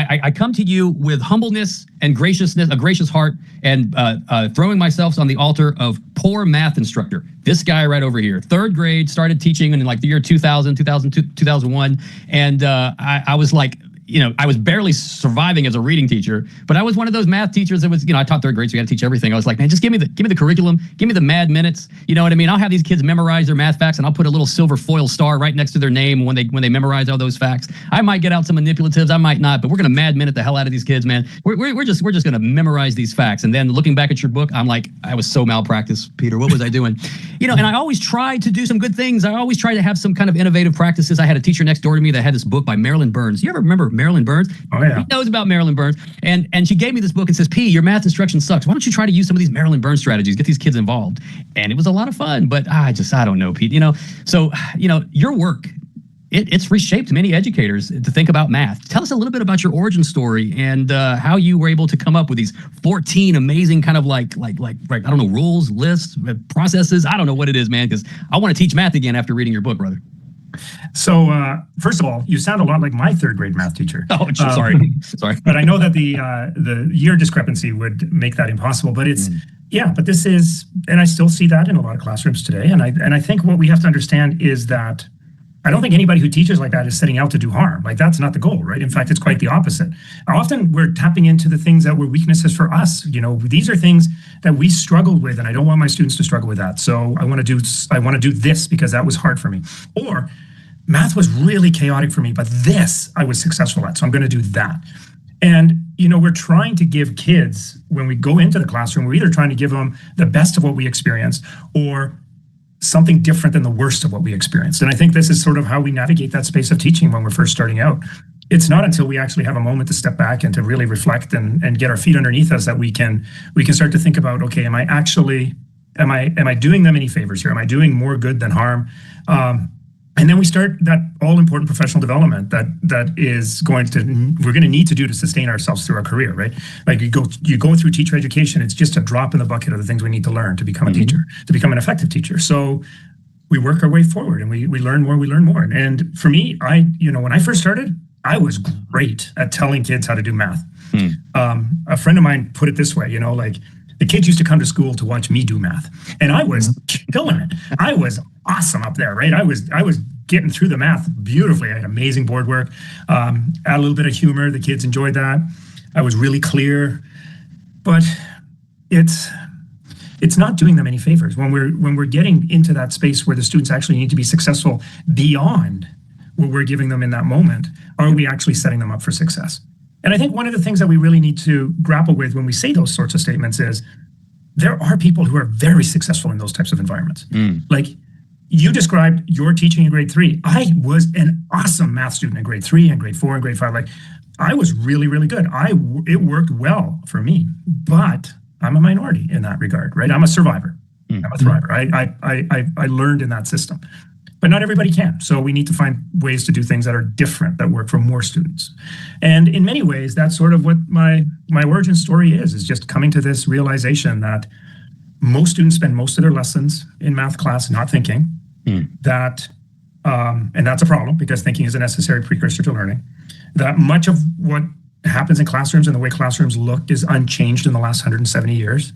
I come to you with humbleness and graciousness, a gracious heart, and throwing myself on the altar of poor math instructor. This guy right over here, third grade, started teaching in like the year 2000, 2002, 2001. And I was like, I was barely surviving as a reading teacher, but I was one of those math teachers that was, I taught third grade, so you got to teach everything. I was like, man, just give me the curriculum, give me the mad minutes. You know what I mean? I'll have these kids memorize their math facts, and I'll put a little silver foil star right next to their name when they memorize all those facts. I might get out some manipulatives, I might not, but we're gonna mad minute the hell out of these kids, man. We're just gonna memorize these facts. And then looking back at your book, I'm like, I was so malpractice, Peter. What was I doing? And I always tried to do some good things. I always tried to have some kind of innovative practices. I had a teacher next door to me that had this book by Marilyn Burns. You ever remember Marilyn Burns? Oh, yeah. He knows about Marilyn Burns. And she gave me this book and says, P, your math instruction sucks. Why don't you try to use some of these Marilyn Burns strategies, get these kids involved? And it was a lot of fun, but I don't know, Pete. So, your work, it's reshaped many educators to think about math. Tell us a little bit about your origin story and how you were able to come up with these 14 amazing kind of like I don't know, rules, lists, processes. I don't know what it is, man, because I want to teach math again after reading your book, brother. So, first of all, you sound a lot like my third grade math teacher. Oh, sorry. But I know that the year discrepancy would make that impossible. But but this is, and I still see that in a lot of classrooms today. And I think what we have to understand is that I don't think anybody who teaches like that is setting out to do harm. Like, that's not the goal, right? In fact, it's quite the opposite. Often we're tapping into the things that were weaknesses for us. These are things that we struggled with, and I don't want my students to struggle with that. So I want to do this because that was hard for me. Or math was really chaotic for me, but this I was successful at, so I'm going to do that. And, we're trying to give kids, when we go into the classroom, we're either trying to give them the best of what we experienced or something different than the worst of what we experienced. And I think this is sort of how we navigate that space of teaching when we're first starting out. It's not until we actually have a moment to step back and to really reflect and get our feet underneath us that we can start to think about, okay, am I doing them any favors here? Am I doing more good than harm? And then we start that all-important professional development that we're going to need to do to sustain ourselves through our career, right? Like you go through teacher education, it's just a drop in the bucket of the things we need to learn to become a teacher, to become an effective teacher. So we work our way forward and we learn more, And for me, when I first started, I was great at telling kids how to do math. A friend of mine put it this way, the kids used to come to school to watch me do math, and I was killing it. I was awesome up there, right? I was getting through the math beautifully. I had amazing board work, add a little bit of humor. The kids enjoyed that. I was really clear, but it's not doing them any favors when we're getting into that space where the students actually need to be successful beyond what we're giving them in that moment. Are we actually setting them up for success? And I think one of the things that we really need to grapple with when we say those sorts of statements is there are people who are very successful in those types of environments. Like you described your teaching in grade 3. I was an awesome math student in grade 3 and grade 4 and grade 5. Like I was really, really good. It worked well for me, but I'm a minority in that regard, right? I'm a survivor. I'm a thriver. I learned in that system. But not everybody can. So we need to find ways to do things that are different, that work for more students. And in many ways, that's sort of what my origin story is just coming to this realization that most students spend most of their lessons in math class not thinking, that, and that's a problem because thinking is a necessary precursor to learning, that much of what happens in classrooms and the way classrooms look is unchanged in the last 170 years.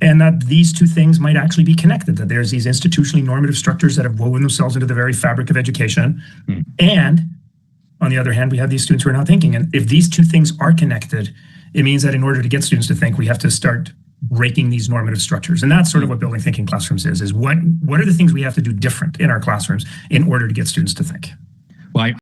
And that these two things might actually be connected, that there's these institutionally normative structures that have woven themselves into the very fabric of education. And on the other hand, we have these students who are not thinking. And if these two things are connected, it means that in order to get students to think, we have to start breaking these normative structures. And that's sort of what building thinking classrooms is what are the things we have to do different in our classrooms in order to get students to think? Well,